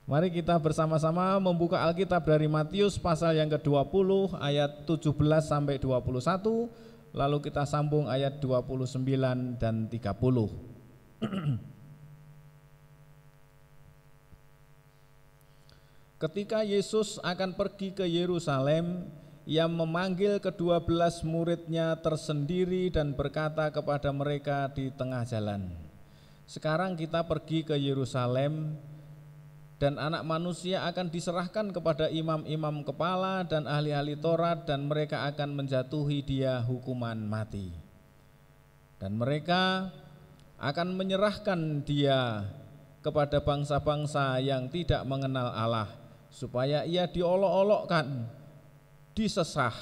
Mari kita bersama-sama membuka Alkitab dari Matius pasal yang ke-20 ayat 17 sampai 21, lalu kita sambung ayat 29 dan 30. Ketika Yesus akan pergi ke Yerusalem, Ia memanggil ke-12 muridnya tersendiri dan berkata kepada mereka di tengah jalan, "Sekarang kita pergi ke Yerusalem, dan anak manusia akan diserahkan kepada imam-imam kepala dan ahli-ahli Taurat, dan mereka akan menjatuhi Dia hukuman mati. Dan mereka akan menyerahkan Dia kepada bangsa-bangsa yang tidak mengenal Allah, supaya Ia diolok-olokkan, disesah,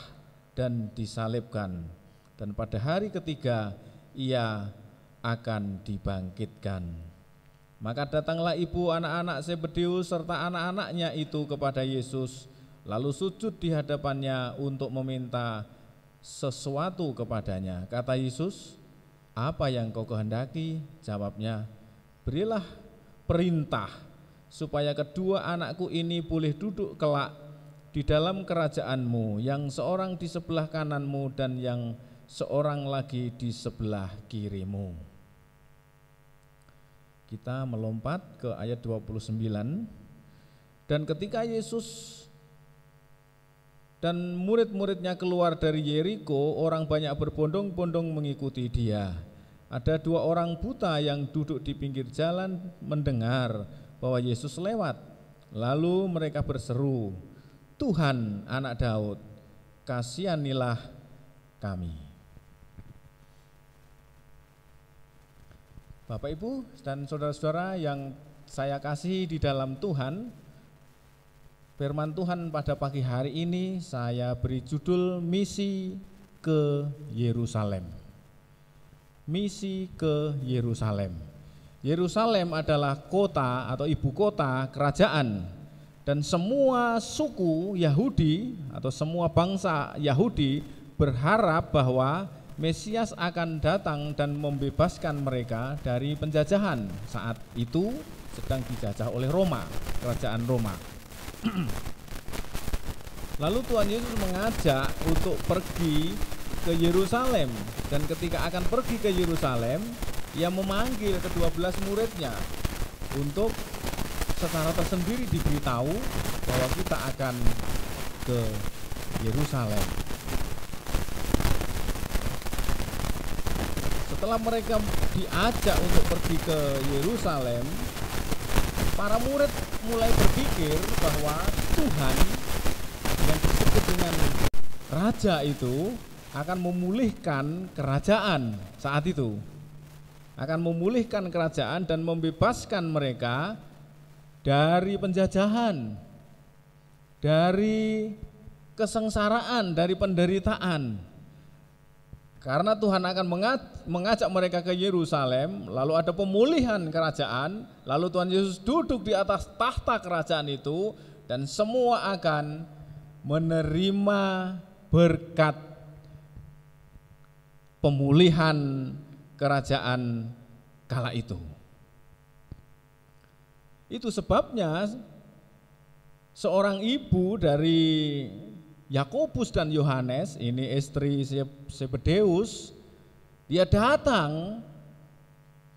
dan disalibkan. Dan pada hari ketiga Ia akan dibangkitkan." Maka datanglah ibu anak-anak Zebedeus serta anak-anaknya itu kepada Yesus, lalu sujud di hadapannya untuk meminta sesuatu kepadanya. Kata Yesus, "Apa yang kau kehendaki?" Jawabnya, "Berilah perintah supaya kedua anakku ini boleh duduk kelak di dalam kerajaanmu, yang seorang di sebelah kananmu dan yang seorang lagi di sebelah kirimu." Kita melompat ke ayat 29. Dan ketika Yesus dan murid-muridnya keluar dari Yeriko, orang banyak berbondong-bondong mengikuti Dia. Ada dua orang buta yang duduk di pinggir jalan mendengar bahwa Yesus lewat. Lalu mereka berseru, "Tuhan, Anak Daud, kasihanilah kami." Bapak, Ibu, dan saudara-saudara yang saya kasihi di dalam Tuhan, firman Tuhan pada pagi hari ini saya beri judul Misi ke Yerusalem. Misi ke Yerusalem. Yerusalem adalah kota atau ibu kota kerajaan, dan semua suku Yahudi atau semua bangsa Yahudi berharap bahwa Mesias akan datang dan membebaskan mereka dari penjajahan. Saat itu sedang dijajah oleh Roma, kerajaan Roma. Lalu Tuhan Yesus mengajak untuk pergi ke Yerusalem, dan ketika akan pergi ke Yerusalem, Ia memanggil ke-12 muridnya untuk secara tersendiri diberitahu bahwa kita akan ke Yerusalem. Setelah mereka diajak untuk pergi ke Yerusalem, para murid mulai berpikir bahwa Tuhan yang disebut dengan Raja itu akan memulihkan kerajaan saat itu. Akan memulihkan kerajaan dan membebaskan mereka dari penjajahan, dari kesengsaraan, dari penderitaan. Karena Tuhan akan mengajak mereka ke Yerusalem, lalu ada pemulihan kerajaan, lalu Tuhan Yesus duduk di atas tahta kerajaan itu, dan semua akan menerima berkat pemulihan kerajaan kala itu. Itu sebabnya seorang ibu dari Yakobus dan Yohanes, ini istri Zebedeus, dia datang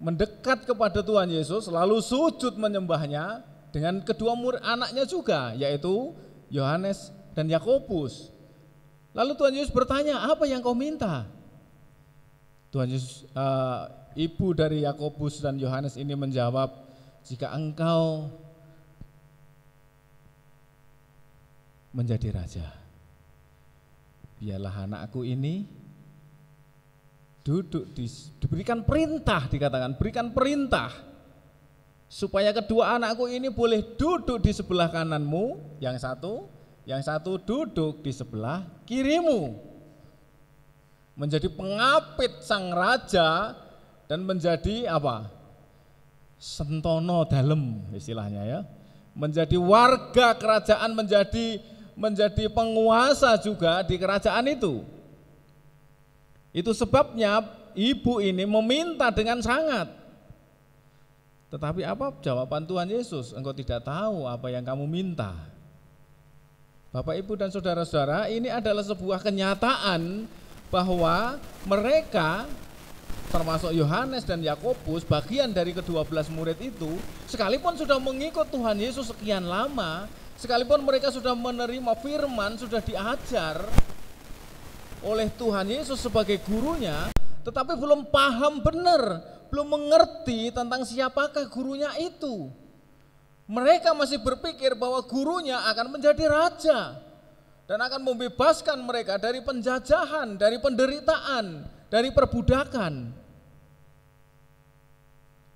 mendekat kepada Tuhan Yesus, lalu sujud menyembahnya dengan kedua murid anaknya juga, yaitu Yohanes dan Yakobus. Lalu Tuhan Yesus bertanya, "Apa yang kau minta?" Tuhan Yesus, ibu dari Yakobus dan Yohanes ini menjawab, "Jika engkau menjadi raja, biarlah anakku ini diberikan perintah," dikatakan berikan perintah, "supaya kedua anakku ini boleh duduk di sebelah kananmu, yang satu duduk di sebelah kirimu." Menjadi pengapit sang raja dan menjadi apa? Sentono dalem istilahnya ya. Menjadi warga kerajaan, menjadi penguasa juga di kerajaan itu. Itu sebabnya ibu ini meminta dengan sangat. Tetapi apa jawaban Tuhan Yesus? Engkau tidak tahu apa yang kamu minta. Bapak, Ibu, dan saudara-saudara, ini adalah sebuah kenyataan bahwa mereka, termasuk Yohanes dan Yakobus, bagian dari ke-12 murid itu, sekalipun sudah mengikut Tuhan Yesus sekian lama, sekalipun mereka sudah menerima firman, sudah diajar oleh Tuhan Yesus sebagai gurunya, tetapi belum paham benar, belum mengerti tentang siapakah gurunya itu. Mereka masih berpikir bahwa gurunya akan menjadi raja dan akan membebaskan mereka dari penjajahan, dari penderitaan, dari perbudakan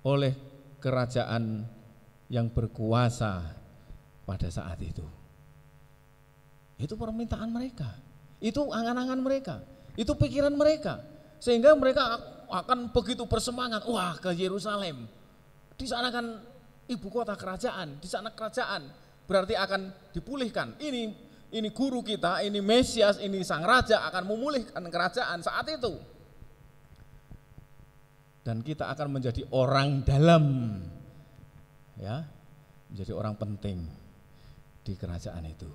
oleh kerajaan yang berkuasa pada saat itu. Itu permintaan mereka, itu angan-angan mereka, itu pikiran mereka, sehingga mereka akan begitu bersemangat, wah, ke Yerusalem, di sana kan ibu kota kerajaan, di sana kerajaan berarti akan dipulihkan. Ini guru kita, ini Mesias, ini sang raja akan memulihkan kerajaan saat itu. Dan kita akan menjadi orang dalam, ya, menjadi orang penting di kerajaan itu.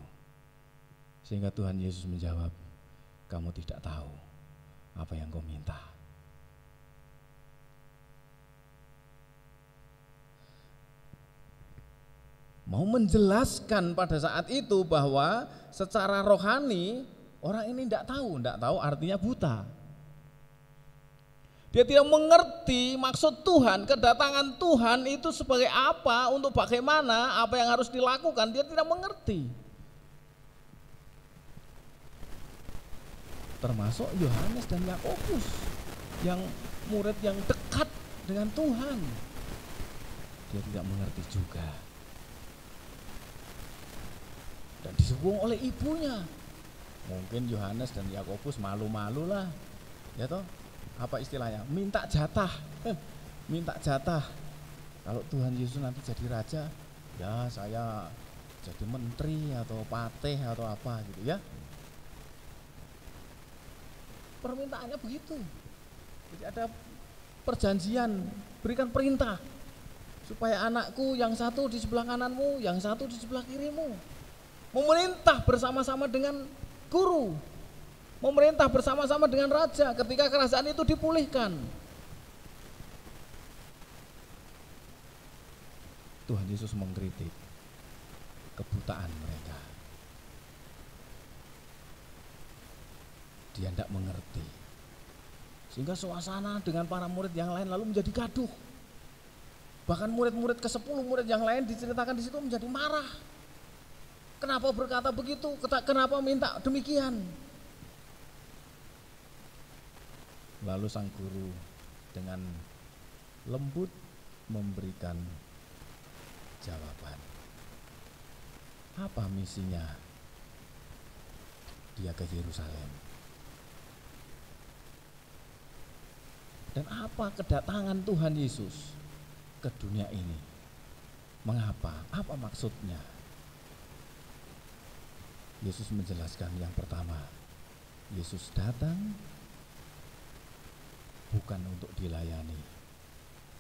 Sehingga Tuhan Yesus menjawab, kamu tidak tahu apa yang kau minta. Mau menjelaskan pada saat itu bahwa secara rohani orang ini tidak tahu artinya buta. Dia tidak mengerti maksud Tuhan, kedatangan Tuhan itu sebagai apa, untuk bagaimana, apa yang harus dilakukan, dia tidak mengerti. Termasuk Yohanes dan Yakobus yang murid yang dekat dengan Tuhan. Dia tidak mengerti juga. Dan disuruh oleh ibunya. Mungkin Yohanes dan Yakobus malu-malu lah, ya toh, apa istilahnya, minta jatah, minta jatah. Kalau Tuhan Yesus nanti jadi raja, ya saya jadi menteri atau patih atau apa gitu ya. Permintaannya begitu. Jadi ada perjanjian, berikan perintah supaya anakku yang satu di sebelah kananmu, yang satu di sebelah kirimu. Memerintah bersama-sama dengan guru, memerintah bersama-sama dengan raja ketika kerajaan itu dipulihkan. Tuhan Yesus mengkritik kebutaan mereka. Dia tidak mengerti, sehingga suasana dengan para murid yang lain lalu menjadi gaduh. Bahkan murid-murid ke-10 murid yang lain diceritakan di situ menjadi marah. Kenapa berkata begitu? Kenapa minta demikian? Lalu sang guru dengan lembut memberikan jawaban. Apa misinya dia ke Yerusalem? Dan apa kedatangan Tuhan Yesus ke dunia ini? Mengapa? Apa maksudnya? Yesus menjelaskan yang pertama, Yesus datang bukan untuk dilayani,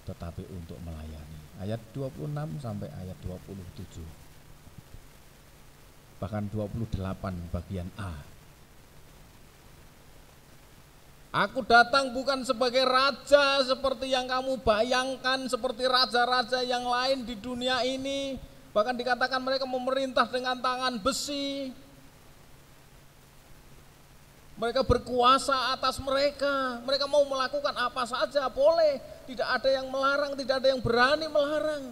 tetapi untuk melayani. Ayat 26 sampai ayat 27. Bahkan 28 bagian A. Aku datang bukan sebagai raja seperti yang kamu bayangkan, seperti raja-raja yang lain di dunia ini. Bahkan dikatakan mereka memerintah dengan tangan besi. Mereka berkuasa atas mereka. Mereka mau melakukan apa saja boleh. Tidak ada yang melarang, tidak ada yang berani melarang.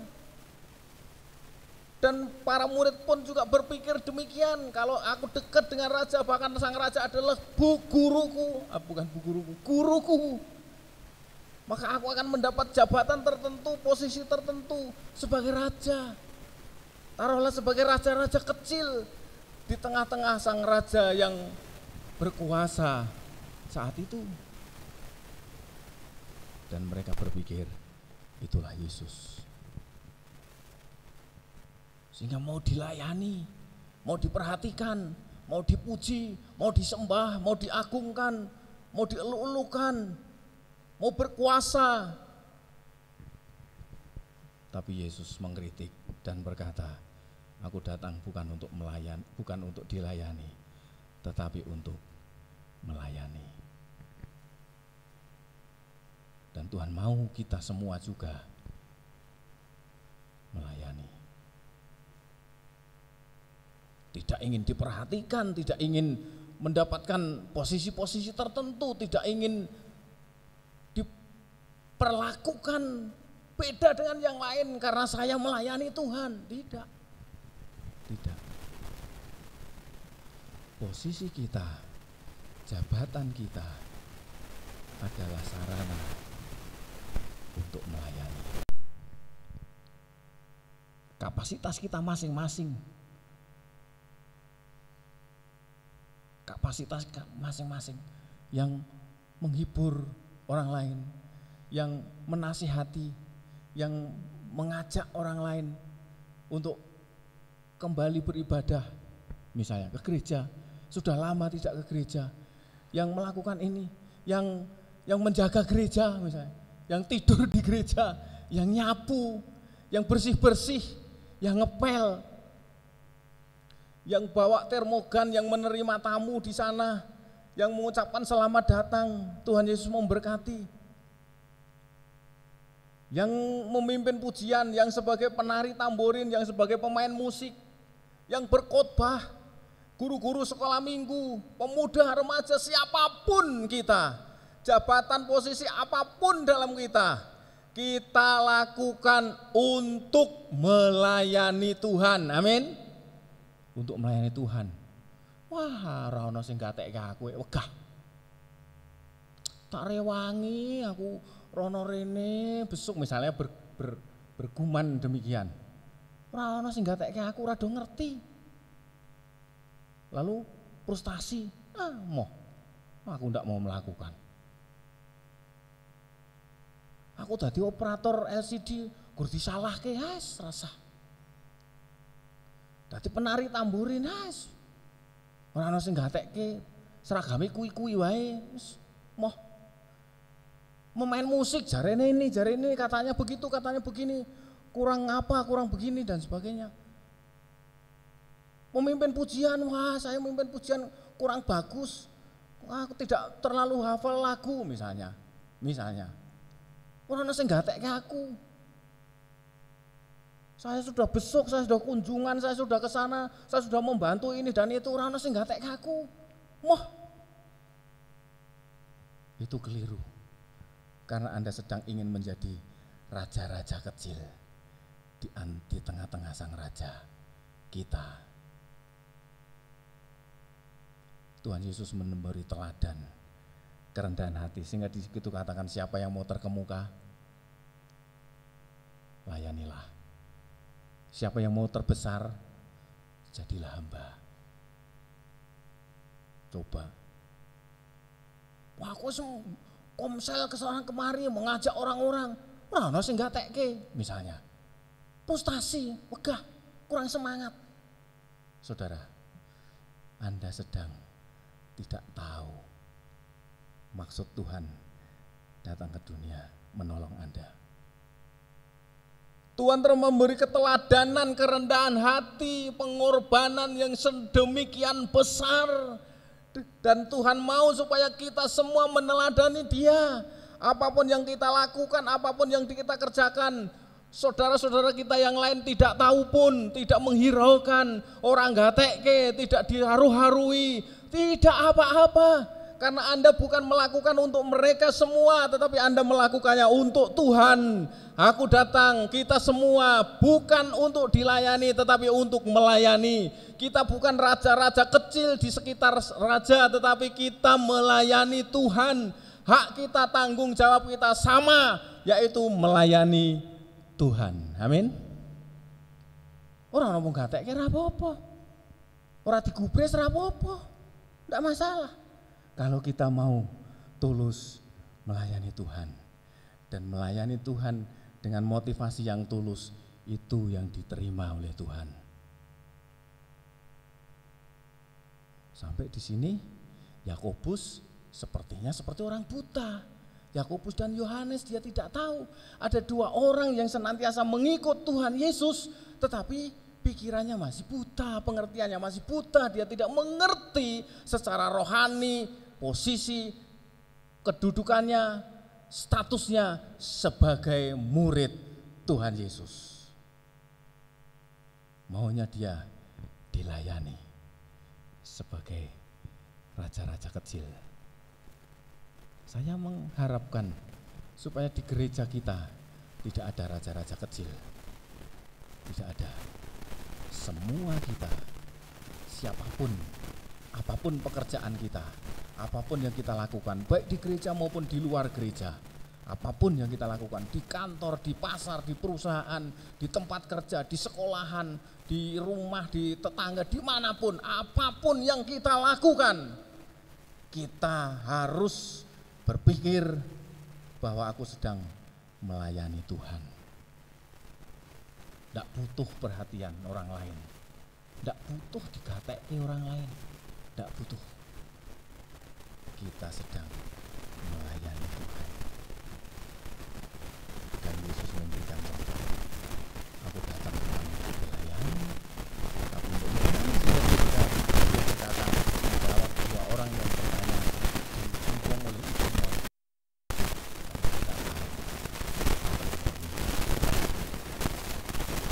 Dan para murid pun juga berpikir demikian. Kalau aku dekat dengan raja, bahkan sang raja adalah guruku, bukan guruku, guruku, maka aku akan mendapat jabatan tertentu, posisi tertentu sebagai raja. Taruhlah sebagai raja-raja kecil di tengah-tengah sang raja yang berkuasa saat itu. Dan mereka berpikir itulah Yesus. Sehingga mau dilayani, mau diperhatikan, mau dipuji, mau disembah, mau diagungkan, mau dieluk-elukan, mau berkuasa. Tapi Yesus mengkritik dan berkata, aku datang bukan untuk bukan untuk dilayani, tetapi untuk melayani. Dan Tuhan mau kita semua juga melayani. Tidak ingin diperhatikan, tidak ingin mendapatkan posisi-posisi tertentu, tidak ingin diperlakukan beda dengan yang lain karena saya melayani Tuhan. Tidak. Posisi kita, jabatan kita adalah sarana untuk melayani. Kapasitas kita masing-masing. Kapasitas masing-masing yang menghibur orang lain, yang menasihati, yang mengajak orang lain untuk kembali beribadah, misalnya ke gereja, sudah lama tidak ke gereja, yang melakukan ini, yang menjaga gereja misalnya, yang tidur di gereja, yang nyapu, yang bersih-bersih, yang ngepel, yang bawa termogan, yang menerima tamu di sana, yang mengucapkan selamat datang, Tuhan Yesus memberkati, yang memimpin pujian, yang sebagai penari tamborin, yang sebagai pemain musik, yang berkhotbah, guru-guru sekolah minggu, pemuda, remaja, siapapun kita, jabatan posisi apapun dalam kita lakukan untuk melayani Tuhan. Amin. Untuk melayani Tuhan. Wah, ora ono sing gatekke aku wegah. Tak rewangi aku rono rene besuk misalnya bergumam demikian. Ora ono sing gatekke aku ora do ngerti. Lalu frustasi, aku ndak mau melakukan. Aku dadi operator LCD, gur disalahke wis rasah. Dadi penari tamborin wis. Ora ana sing gatekke seragame kuwi-kuwi wae wis moh. Memain musik jarene ini, katanya begitu, katanya begini. Kurang apa, kurang begini dan sebagainya. Memimpin pujian, wah saya memimpin pujian kurang bagus. Aku tidak terlalu hafal lagu misalnya. Ora ana sing gatekke aku. Saya sudah besuk, saya sudah kunjungan, saya sudah ke sana, saya sudah membantu ini dan itu, ora ana sing gatekke aku. Moh. Itu keliru. Karena Anda sedang ingin menjadi raja-raja kecil di tengah-tengah sang raja kita. Tuhan Yesus memberi teladan kerendahan hati, sehingga di situ katakan siapa yang mau terkemuka, layanilah. Siapa yang mau terbesar, jadilah hamba. Coba. Wah, aku komsel ke sana kemari mengajak orang-orang. Wah, ono sing gatekke misalnya. Frustasi, wegah, kurang semangat. Saudara, Anda sedang tidak tahu maksud Tuhan datang ke dunia menolong Anda. Tuhan telah memberi keteladanan, kerendahan hati, pengorbanan yang sedemikian besar. Dan Tuhan mau supaya kita semua meneladani Dia. Apapun yang kita lakukan, apapun yang kita kerjakan, saudara-saudara kita yang lain tidak tahu pun, tidak menghiraukan, orang gatekke, tidak diharu-harui, tidak apa-apa. Karena Anda bukan melakukan untuk mereka semua, tetapi Anda melakukannya untuk Tuhan. Aku datang, kita semua bukan untuk dilayani, tetapi untuk melayani. Kita bukan raja-raja kecil di sekitar raja, tetapi kita melayani Tuhan. Hak kita, tanggung jawab kita sama, yaitu melayani Tuhan. Amin. Orang ngomong gatek kira apa-apa, orang digubres apa-apa, tidak masalah. Kalau kita mau tulus melayani Tuhan dan melayani Tuhan dengan motivasi yang tulus, itu yang diterima oleh Tuhan. Sampai di sini Yakobus sepertinya seperti orang buta. Yakobus dan Yohanes dia tidak tahu. Ada dua orang yang senantiasa mengikut Tuhan Yesus, tetapi pikirannya masih buta, pengertiannya masih buta. Dia tidak mengerti secara rohani posisi kedudukannya, statusnya sebagai murid Tuhan Yesus. Maunya dia dilayani sebagai raja-raja kecil. Saya mengharapkan supaya di gereja kita tidak ada raja-raja kecil. Tidak ada. Semua kita, siapapun, apapun pekerjaan kita, apapun yang kita lakukan, baik di gereja maupun di luar gereja, apapun yang kita lakukan, di kantor, di pasar, di perusahaan, di tempat kerja, di sekolahan, di rumah, di tetangga, dimanapun, apapun yang kita lakukan, kita harus berpikir bahwa aku sedang melayani Tuhan. Tidak butuh perhatian orang lain, tidak butuh digateki orang lain, tidak butuh. Kita sedang melayani Tuhan. Dan Yesus memberikan contoh. Aku datang bukan untuk dilayani, tapi untuk melayani. Dia berkata, menjawab dua orang yang bertanya, didukung oleh ibunya.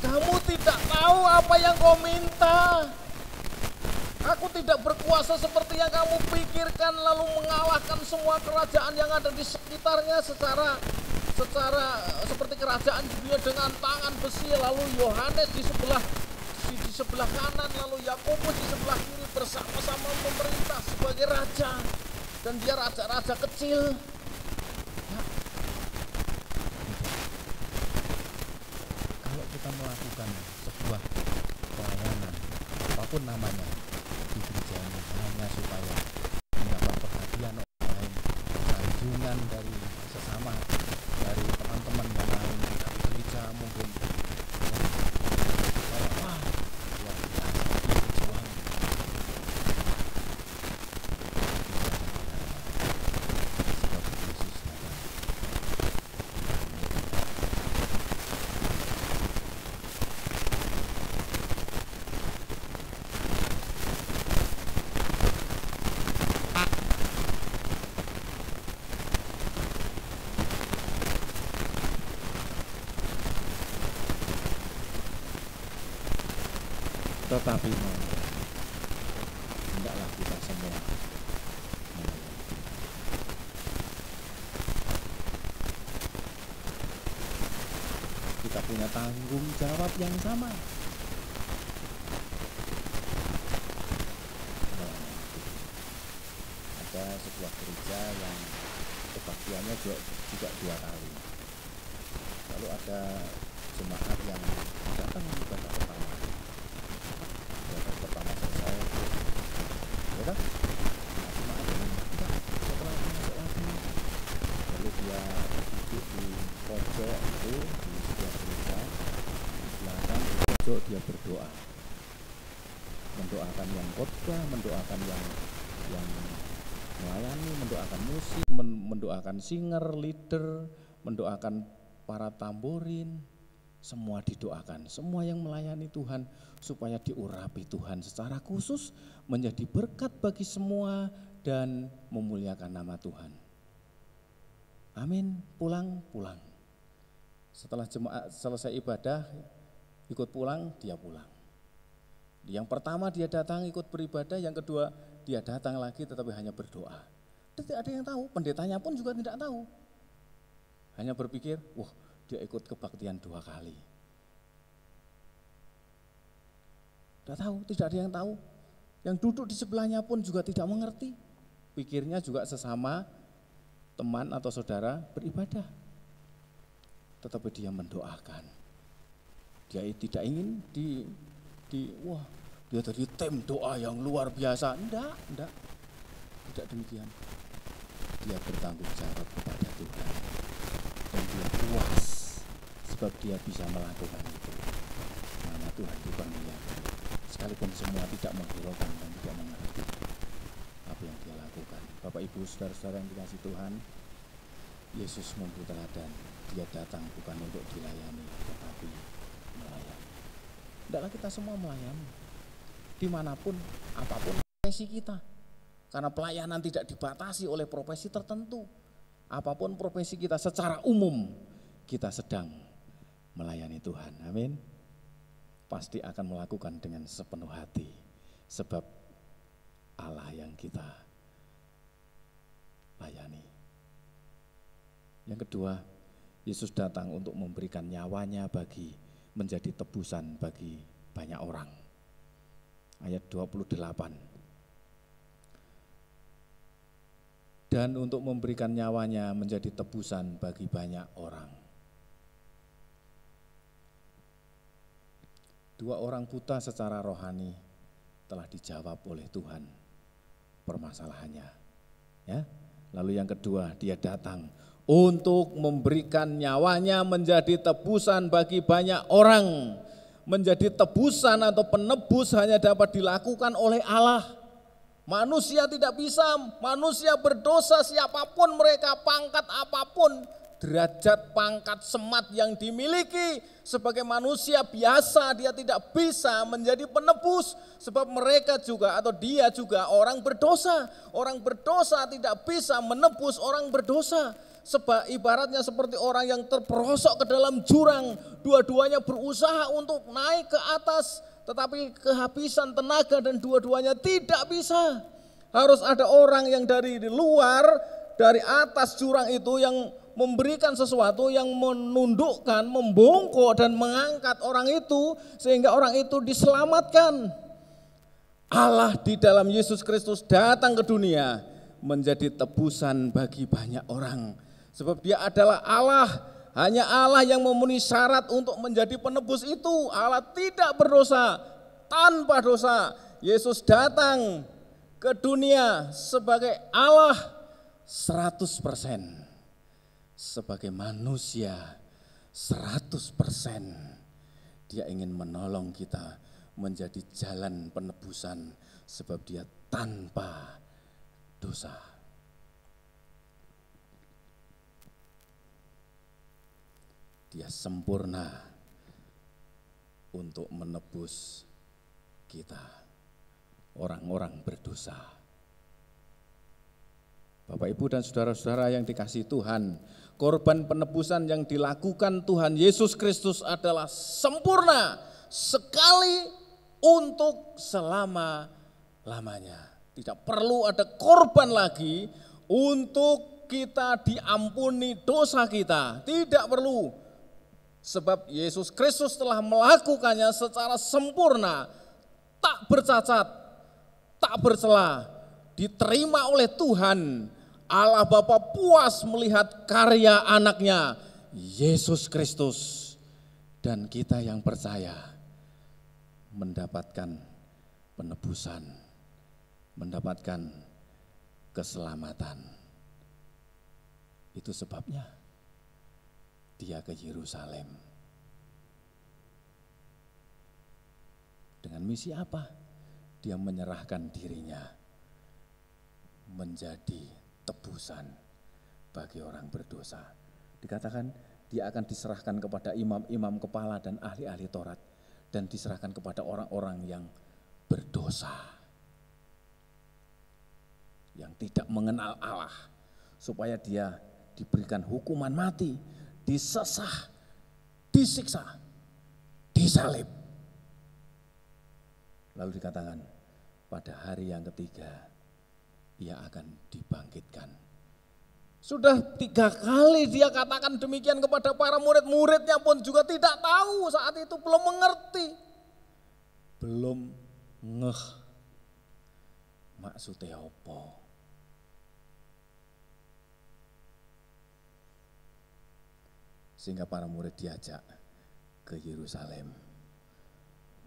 Kamu tidak tahu apa yang kau minta. Aku tidak berkuasa seperti yang kamu pikirkan, lalu mengalahkan semua kerajaan yang ada di sekitarnya secara seperti kerajaan dunia dengan tangan besi. Lalu Yohanes di sebelah kanan, lalu Yakobus di sebelah kiri bersama-sama memerintah sebagai raja, dan dia raja-raja kecil. Ya. Kalau kita melakukan sebuah pelayanan apapun namanya di gereja ini hanya supaya mendapat perhatian orang lain, sanjungan dari sesama, dari teman-teman yang lain di gereja mungkin, wah luar biasa berjuang. Sebab Yesus datang. Tetapi hendaklah kita semua kita punya tanggung jawab yang sama. Ada sebuah gereja yang kebaktiannya juga 2 kali. Lalu ada jemaat yang datang ibadah pertama. Pertama selesai, ya kan? Jemaat ini setelah masuk lagi, lalu dia duduk di pojok itu di sebuah gereja, di belakang di pojok dia berdoa, mendoakan yang khotbah, mendoakan yang melayani, mendoakan musik, mendoakan singer, leader, mendoakan para tamborin. Semua didoakan, semua yang melayani Tuhan supaya diurapi Tuhan secara khusus, menjadi berkat bagi semua dan memuliakan nama Tuhan. Amin. Pulang. Setelah jemaat selesai ibadah, ikut pulang, dia pulang. Yang pertama dia datang ikut beribadah, yang kedua dia datang lagi tetapi hanya berdoa. Tidak ada yang tahu, pendetanya pun juga tidak tahu. Hanya berpikir, wah, dia ikut kebaktian 2 kali. Tidak tahu, tidak ada yang tahu. Yang duduk di sebelahnya pun juga tidak mengerti. Pikirnya juga sesama teman atau saudara beribadah. Tetapi dia mendoakan. Dia tidak ingin wah, dia tadi tim doa yang luar biasa. Enggak. Tidak demikian. Dia bertanggung jawab kepada Tuhan. Dan dia puas sebab dia bisa melakukan itu. Nama Tuhan dipermuliakan. Sekalipun semua tidak menghiraukan dan tidak mengerti apa yang dia lakukan. Bapak Ibu saudara-saudara yang dikasihi Tuhan, Yesus memberi teladan, dia datang bukan untuk dilayani, tetapi melayani. Tidaklah kita semua melayani, dimanapun, apapun profesi kita. Karena pelayanan tidak dibatasi oleh profesi tertentu. Apapun profesi kita secara umum, kita sedang melayani Tuhan. Amin. Pasti akan melakukan dengan sepenuh hati, sebab Allah yang kita layani. Yang kedua, Yesus datang untuk memberikan nyawanya menjadi tebusan bagi banyak orang. Ayat 28. Dan untuk memberikan nyawanya menjadi tebusan bagi banyak orang. 2 orang buta secara rohani telah dijawab oleh Tuhan permasalahannya. Ya. Lalu yang kedua, dia datang untuk memberikan nyawanya menjadi tebusan bagi banyak orang. Menjadi tebusan atau penebus hanya dapat dilakukan oleh Allah. Manusia tidak bisa, manusia berdosa siapapun mereka, pangkat apapun, derajat pangkat semat yang dimiliki, sebagai manusia biasa dia tidak bisa menjadi penebus, sebab mereka juga atau dia juga orang berdosa. Orang berdosa tidak bisa menebus orang berdosa. Sebab ibaratnya seperti orang yang terperosok ke dalam jurang, dua-duanya berusaha untuk naik ke atas, tetapi kehabisan tenaga dan dua-duanya tidak bisa. Harus ada orang yang dari luar, dari atas jurang itu yang memberikan sesuatu yang menundukkan, membongkok dan mengangkat orang itu sehingga orang itu diselamatkan. Allah di dalam Yesus Kristus datang ke dunia menjadi tebusan bagi banyak orang. Sebab dia adalah Allah, hanya Allah yang memenuhi syarat untuk menjadi penebus itu. Allah tidak berdosa, tanpa dosa. Yesus datang ke dunia sebagai Allah 100%, sebagai manusia 100%. Dia ingin menolong kita menjadi jalan penebusan sebab dia tanpa dosa. Dia sempurna untuk menebus kita, orang-orang berdosa. Bapak, Ibu, dan saudara-saudara yang dikasihi Tuhan, korban penebusan yang dilakukan Tuhan Yesus Kristus adalah sempurna sekali untuk selama-lamanya. Tidak perlu ada korban lagi untuk kita diampuni dosa kita, tidak perlu. Sebab Yesus Kristus telah melakukannya secara sempurna, tak bercacat, tak bercela, diterima oleh Tuhan. Allah Bapa puas melihat karya anaknya, Yesus Kristus. Dan kita yang percaya mendapatkan penebusan, mendapatkan keselamatan. Itu sebabnya dia ke Yerusalem. Dengan misi apa? Dia menyerahkan dirinya menjadi tebusan bagi orang berdosa. Dikatakan dia akan diserahkan kepada imam-imam kepala dan ahli-ahli Taurat, dan diserahkan kepada orang-orang yang berdosa, yang tidak mengenal Allah, supaya dia diberikan hukuman mati, disesah, disiksa, disalib. Lalu dikatakan pada hari yang ketiga ia akan dibangkitkan. Sudah 3 kali dia katakan demikian kepada para murid-muridnya pun juga tidak tahu saat itu, belum mengerti, belum ngeh maksudnya apa. Sehingga para murid diajak ke Yerusalem.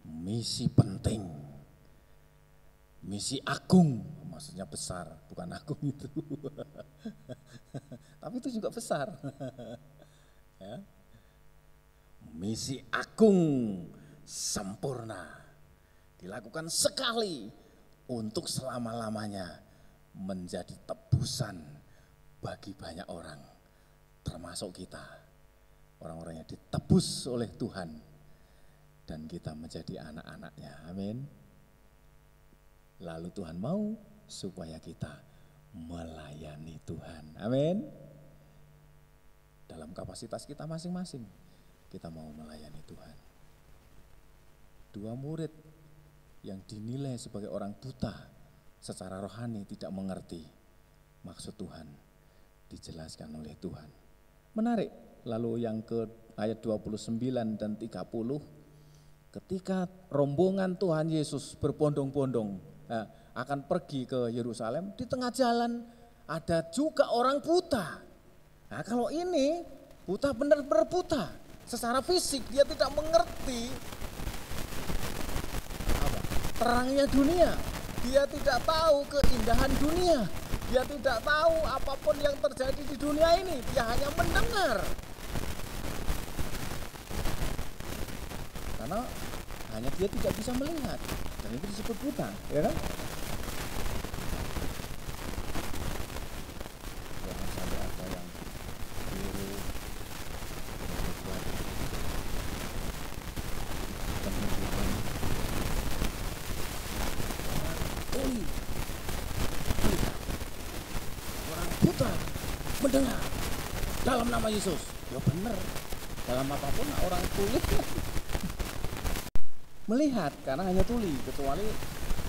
Misi penting, misi agung, maksudnya besar, bukan agung itu. Tapi itu juga besar. Ya. Misi agung sempurna, dilakukan sekali untuk selama-lamanya menjadi tebusan bagi banyak orang. termasuk kita, orang-orang yang ditebus oleh Tuhan, dan kita menjadi anak-anaknya. Amin. Lalu Tuhan mau supaya kita melayani Tuhan. Amin. Dalam kapasitas kita masing-masing, kita mau melayani Tuhan. 2 murid yang dinilai sebagai orang buta secara rohani, tidak mengerti maksud Tuhan, dijelaskan oleh Tuhan. Menarik. Lalu yang ke ayat 29 dan 30, ketika rombongan Tuhan Yesus berbondong-bondong akan pergi ke Yerusalem, di tengah jalan ada juga orang buta. Nah, kalau ini buta, benar-benar buta secara fisik, dia tidak mengerti terangnya dunia, dia tidak tahu keindahan dunia, dia tidak tahu apapun yang terjadi di dunia ini, dia hanya mendengar. Karena hanya dia tidak bisa melihat, dan itu disebut buta, ya kan? Jangan sampai ada yang biru, kemudian orang buta mendengar dalam nama Yesus. Ya benar, dalam apapun orang tuli melihat, karena hanya tuli, kecuali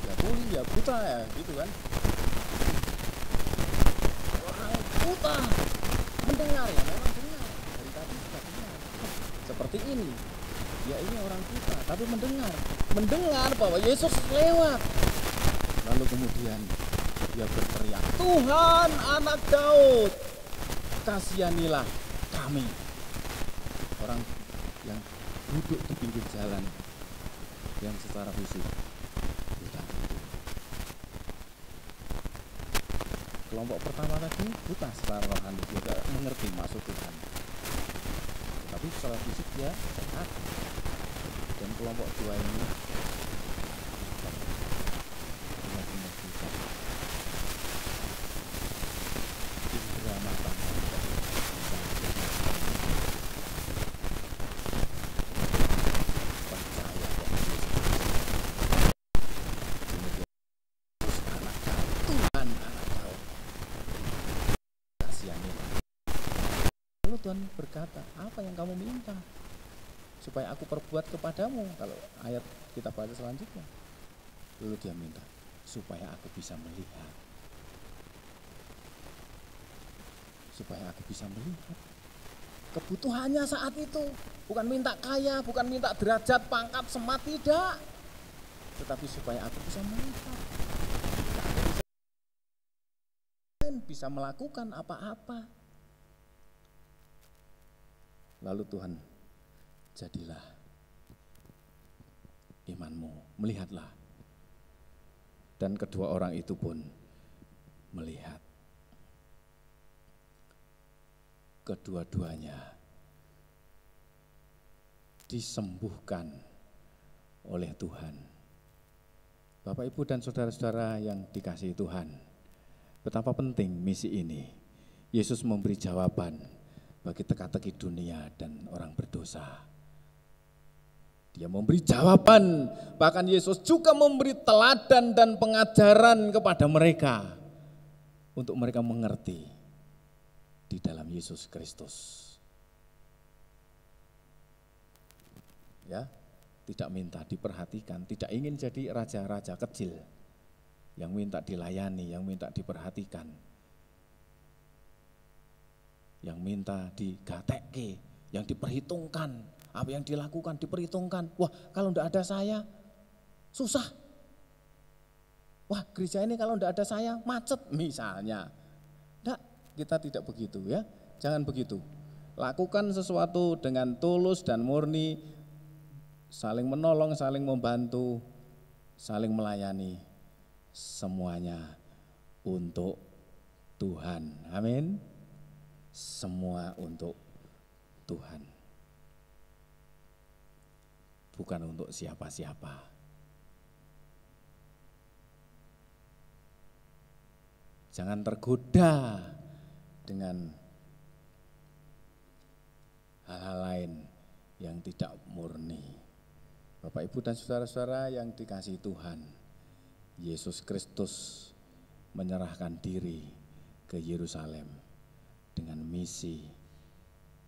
ya tuli ya buta ya gitu kan. Orang buta mendengar, ya memang dengar, dari tadi sudah dengar. Seperti ini, ya ini orang buta tapi mendengar bahwa Yesus lewat. Lalu kemudian dia berteriak, Tuhan anak Daud, kasihanilah kami. Orang yang duduk di pinggir jalan, yang secara fisik buta. Kelompok pertama tadi buta secara rohani, dia tidak mengerti maksud Tuhan, tapi secara fisik dia sehat. Dan kelompok 2 ini benar-benar buta. Indra mata percaya bahwa Yesus anak Daud, Tuhan anak Daud, kasihanilah. Lalu Tuhan berkata, apa yang kamu minta supaya aku perbuat kepadamu? Kalau ayat kita baca selanjutnya, lalu dia minta supaya aku bisa melihat, supaya aku bisa melihat. Kebutuhannya saat itu bukan minta kaya, bukan minta derajat, pangkat, semat, tidak, tetapi supaya aku bisa melihat, bisa melakukan apa-apa. Lalu Tuhan, jadilah imanmu, melihatlah. Dan kedua orang itu pun melihat. Kedua-duanya disembuhkan oleh Tuhan. Bapak, Ibu, dan saudara-saudara yang dikasihi Tuhan, betapa penting misi ini. Yesus memberi jawaban bagi teka-teki dunia dan orang berdosa. Dia memberi jawaban, bahkan Yesus juga memberi teladan dan pengajaran kepada mereka untuk mereka mengerti di dalam Yesus Kristus. Ya, tidak minta diperhatikan, tidak ingin jadi raja-raja kecil yang minta dilayani, yang minta diperhatikan, yang minta digatekke, yang diperhitungkan, apa yang dilakukan diperhitungkan. Wah, kalau enggak ada saya susah. Wah, gereja ini kalau enggak ada saya macet misalnya. Enggak, kita tidak begitu ya. Jangan begitu. Lakukan sesuatu dengan tulus dan murni, saling menolong, saling membantu, saling melayani. Semuanya untuk Tuhan. Amin. Semua untuk Tuhan. Bukan untuk siapa-siapa. Jangan tergoda dengan hal-hal lain yang tidak murni. Bapak, Ibu, dan saudara-saudara yang dikasihi Tuhan, Yesus Kristus menyerahkan diri ke Yerusalem dengan misi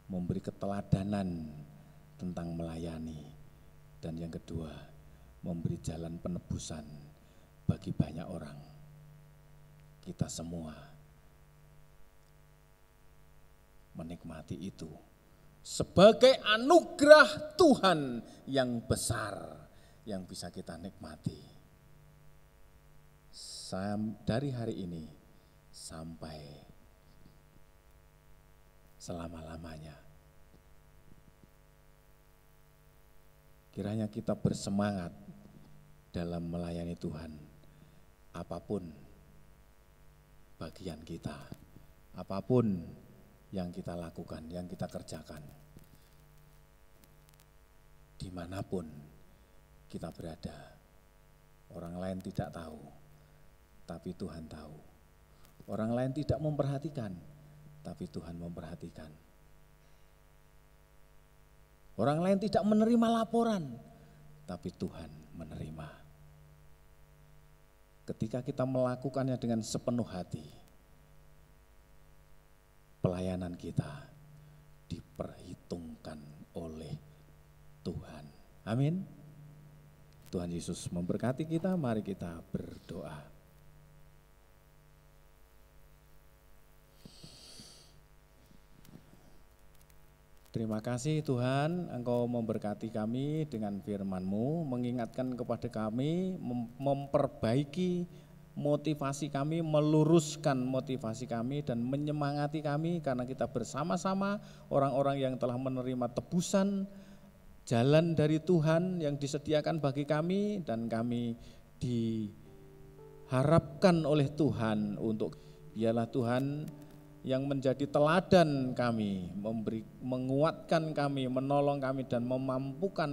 memberi keteladanan tentang melayani, dan yang kedua, memberi jalan penebusan bagi banyak orang. Kita semua menikmati itu sebagai anugerah Tuhan yang besar yang bisa kita nikmati dari hari ini sampai selama-lamanya. Kiranya kita bersemangat dalam melayani Tuhan, apapun bagian kita, apapun yang kita lakukan, yang kita kerjakan, dimanapun kita berada. Orang lain tidak tahu, tapi Tuhan tahu. Orang lain tidak memperhatikan, tapi Tuhan memperhatikan. Orang lain tidak menerima laporan, tapi Tuhan menerima. Ketika kita melakukannya dengan sepenuh hati, pelayanan kita diperhitungkan oleh Tuhan. Amin. Tuhan Yesus memberkati kita, mari kita berdoa. Terima kasih Tuhan, Engkau memberkati kami dengan firman-Mu, mengingatkan kepada kami, memperbaiki motivasi kami, meluruskan motivasi kami dan menyemangati kami karena kita bersama-sama orang-orang yang telah menerima tebusan, jalan dari Tuhan yang disediakan bagi kami, dan kami diharapkan oleh Tuhan untuk biarlah Tuhan yang menjadi teladan kami, menguatkan kami, menolong kami dan memampukan